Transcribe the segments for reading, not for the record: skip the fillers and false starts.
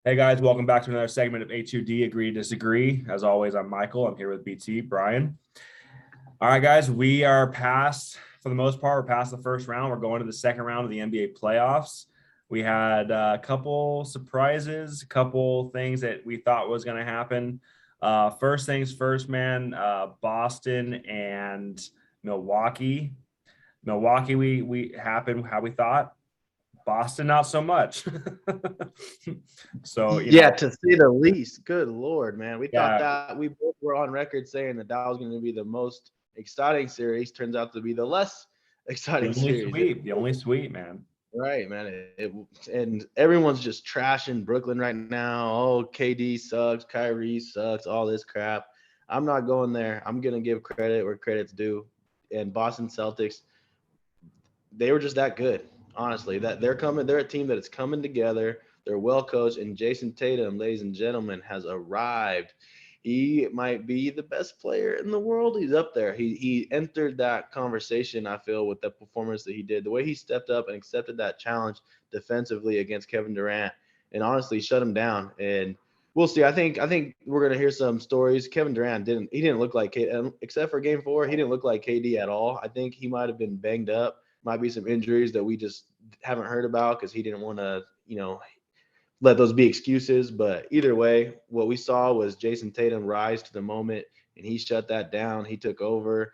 Hey guys, welcome back to another segment of A2D Agree to Disagree. As always, I'm Michael. I'm here with BT, Brian. All right, guys, we are past, for the most part, we're past the first round. We're going to the second round of the NBA playoffs. We had a couple surprises, a couple things that we thought was going to happen. First things first, man, Boston and Milwaukee. Milwaukee, we happened how we thought. Boston, not so much. So, Yeah, to say the least. Good Lord, man. We thought yeah, that we both were on record saying that was going to be the most exciting series. Turns out to be the less the exciting only series. sweep, the only sweep, man. Right, man. And everyone's just trashing Brooklyn right now. Oh, KD sucks, Kyrie sucks, all this crap. I'm not going there. I'm going to give credit where credit's due. And Boston Celtics, they were just that good, honestly. That they're a team that is coming together. They're well coached, and Jason Tatum, ladies and gentlemen, has arrived. He might be the best player in the world. He's up there. He entered that conversation, I feel, with the performance that he did. The way he stepped up and accepted that challenge defensively against Kevin Durant and honestly shut him down. And we'll see. I think we're gonna hear some stories. Kevin Durant didn't look like KD, except for game 4, he didn't look like KD at all. I think he might have been banged up, might be some injuries that we just haven't heard about because he didn't want to, let those be excuses. But either way, what we saw was Jason Tatum rise to the moment, and he shut that down. He took over.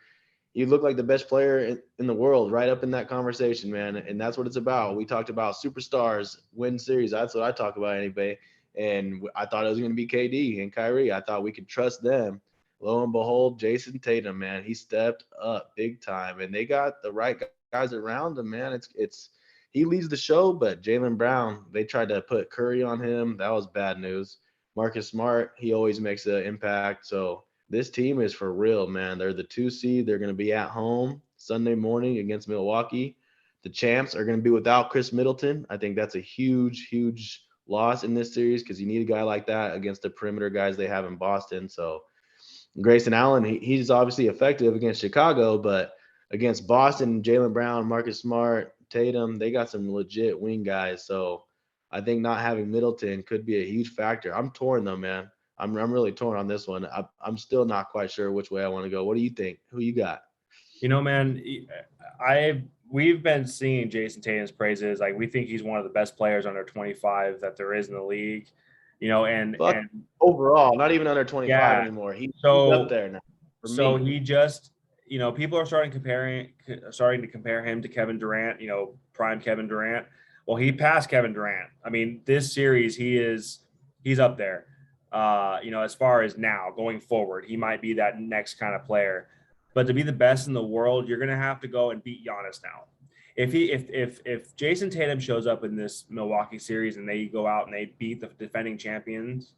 He looked like the best player in the world, right up in that conversation, man. And that's what it's about. We talked about superstars win series. That's what I talk about anyway. And I thought it was going to be KD and Kyrie. I thought we could trust them. Lo and behold, Jason Tatum, man, he stepped up big time, and they got the right guys around him, man. It's he leads the show, but Jaylen Brown, they tried to put Curry on him. That was bad news. Marcus Smart, he always makes an impact. So this team is for real, man. They're the 2 seed. They're going to be at home Sunday morning against Milwaukee. The champs are going to be without Chris Middleton. I think that's a huge, huge loss in this series because you need a guy like that against the perimeter guys they have in Boston. So Grayson Allen, he's obviously effective against Chicago, but against Boston, Jaylen Brown, Marcus Smart, Tatum, they got some legit wing guys. So I think not having Middleton could be a huge factor. I'm torn though, man. I'm really torn on this one. I'm still not quite sure which way I want to go. What do you think? Who you got? Man, we've been seeing Jason Tatum's praises. Like we think he's one of the best players under 25 that there is in the league. And Fuck overall, not even under 25 yeah. anymore. He's up So there now for so me. he just, people are starting to compare him to Kevin Durant, prime Kevin Durant. Well, he passed Kevin Durant. I mean, this series he's up there. As far as now going forward, he might be that next kind of player. But to be the best in the world, you're gonna have to go and beat Giannis now. If Jason Tatum shows up in this Milwaukee series and they go out and they beat the defending champions,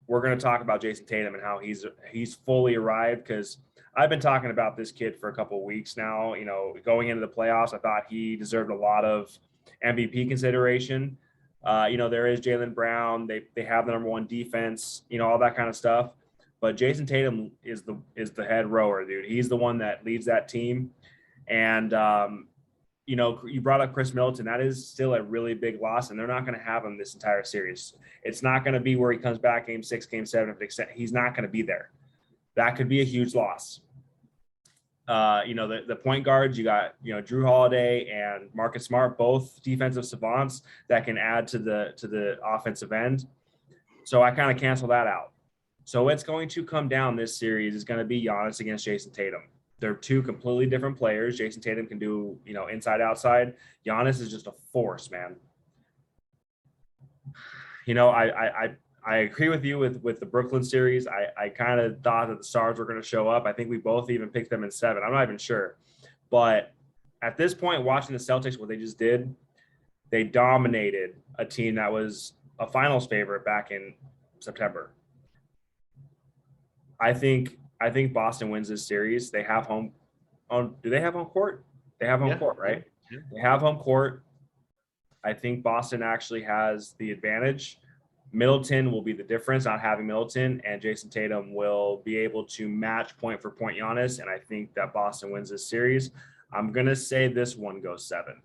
we're going to talk about Jason Tatum and how he's fully arrived, because I've been talking about this kid for a couple of weeks now. Going into the playoffs, I thought he deserved a lot of MVP consideration. There is Jaylen Brown. They have the number one defense. All that kind of stuff. But Jason Tatum is the head rower, dude. He's the one that leads that team. And you brought up Chris Middleton. That is still a really big loss, and they're not going to have him this entire series. It's not going to be where he comes back game 6, game 7. He's not going to be there. That could be a huge loss. The point guards, you got, Drew Holiday and Marcus Smart, both defensive savants that can add to the offensive end. So I kind of cancel that out. So what's going to come down this series is going to be Giannis against Jason Tatum. They're two completely different players. Jason Tatum can do, inside, outside. Giannis is just a force, man. I agree with you with the Brooklyn series. I kind of thought that the Stars were going to show up. I think we both even picked them in 7. I'm not even sure. But at this point, watching the Celtics, what they just did, they dominated a team that was a finals favorite back in September. I think Boston wins this series. They have home. Do they have home court? They have home court, right? Yeah. They have home court. I think Boston actually has the advantage. Middleton will be the difference, not having Middleton, and Jason Tatum will be able to match point for point Giannis, and I think that Boston wins this series. I'm going to say this one goes 7,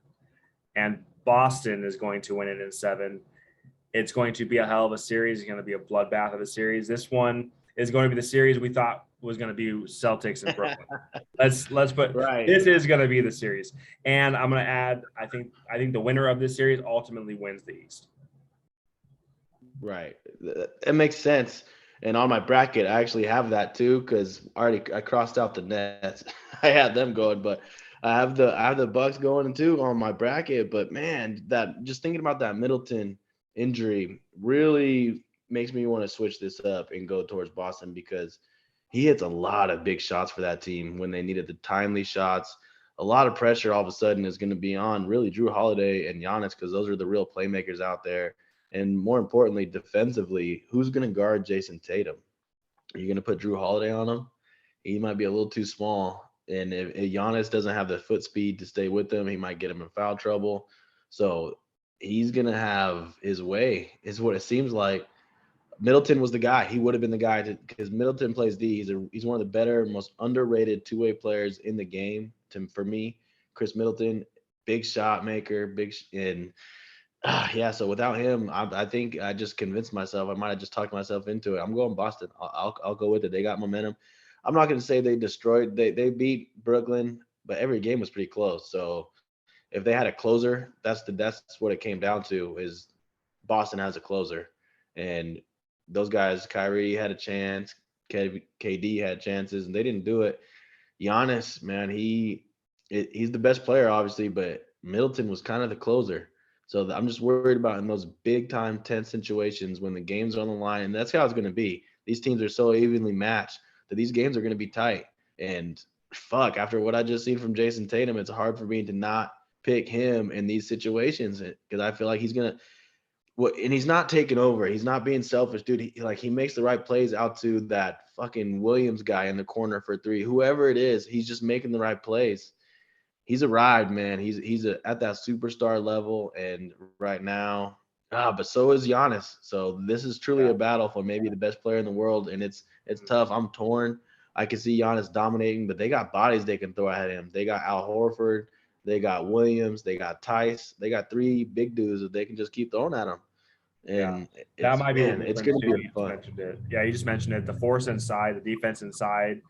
and Boston is going to win it in 7. It's going to be a hell of a series. It's going to be a bloodbath of a series. This one is going to be the series we thought was going to be Celtics and Brooklyn. Let's put Right. this is going to be the series. And I'm going to add, I think the winner of this series ultimately wins the East. Right. It makes sense. And on my bracket, I actually have that too because I crossed out the Nets. I had them going, but I have the Bucks going too on my bracket. But man, that just thinking about that Middleton injury really makes me want to switch this up and go towards Boston because he hits a lot of big shots for that team when they needed the timely shots. A lot of pressure all of a sudden is going to be on really Drew Holiday and Giannis because those are the real playmakers out there. And more importantly, defensively, who's going to guard Jason Tatum? Are you going to put Drew Holiday on him? He might be a little too small. And if Giannis doesn't have the foot speed to stay with him, he might get him in foul trouble. So he's going to have his way, is what it seems like. Middleton was the guy. He would have been the guy because Middleton plays D. He's one of the better, most underrated two-way players in the game. For me, Chris Middleton, big shot maker, yeah. So without him, I think I just convinced myself. I might have just talked myself into it. I'm going Boston. I'll go with it. They got momentum. I'm not going to say they destroyed. They beat Brooklyn, but every game was pretty close. So if they had a closer, that's what it came down to. Is Boston has a closer, and those guys, Kyrie had a chance, KD had chances, and they didn't do it. Giannis, man, he's the best player, obviously, but Middleton was kind of the closer. So I'm just worried about in those big time tense situations when the games are on the line, and that's how it's going to be. These teams are so evenly matched that these games are going to be tight. And fuck, after what I just seen from Jason Tatum, it's hard for me to not pick him in these situations because I feel like he's gonna. And he's not taking over. He's not being selfish, dude. He makes the right plays out to that fucking Williams guy in the corner for three. Whoever it is, he's just making the right plays. He's arrived, man. He's at that superstar level, and right now, but so is Giannis. So this is truly a battle for maybe the best player in the world, and it's tough. I'm torn. I can see Giannis dominating, but they got bodies they can throw at him. They got Al Horford, they got Williams, they got Tice, they got three big dudes that they can just keep throwing at him. And that might be the it's difference going to too. be fun. Mentioned it. Yeah, you just mentioned it. The force inside, the defense inside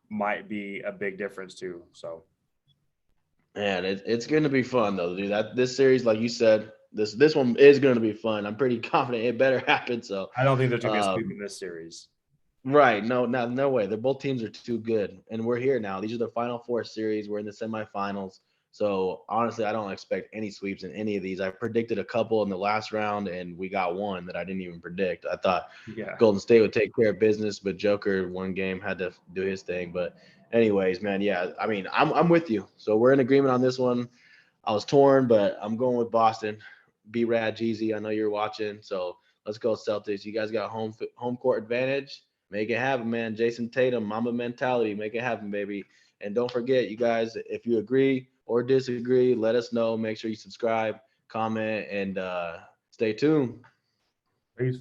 might be a big difference too. So man, it's going to be fun though, dude. This series, like you said, this one is going to be fun. I'm pretty confident it better happen. So I don't think there's going to be a sweep in this series. Right. No way. Both teams are too good. And we're here now. These are the Final Four series. We're in the semifinals. So honestly, I don't expect any sweeps in any of these. I predicted a couple in the last round, and we got one that I didn't even predict. I thought Golden State would take care of business, but Joker one game had to do his thing. But anyways, man, yeah, I mean, I'm with you. So we're in agreement on this one. I was torn, but I'm going with Boston. B-Rad, Jeezy, I know you're watching. So let's go Celtics. You guys got home court advantage. Make it happen, man. Jason Tatum, Mamba mentality. Make it happen, baby. And don't forget, you guys, if you agree or disagree, let us know. Make sure you subscribe, comment, and stay tuned. Peace.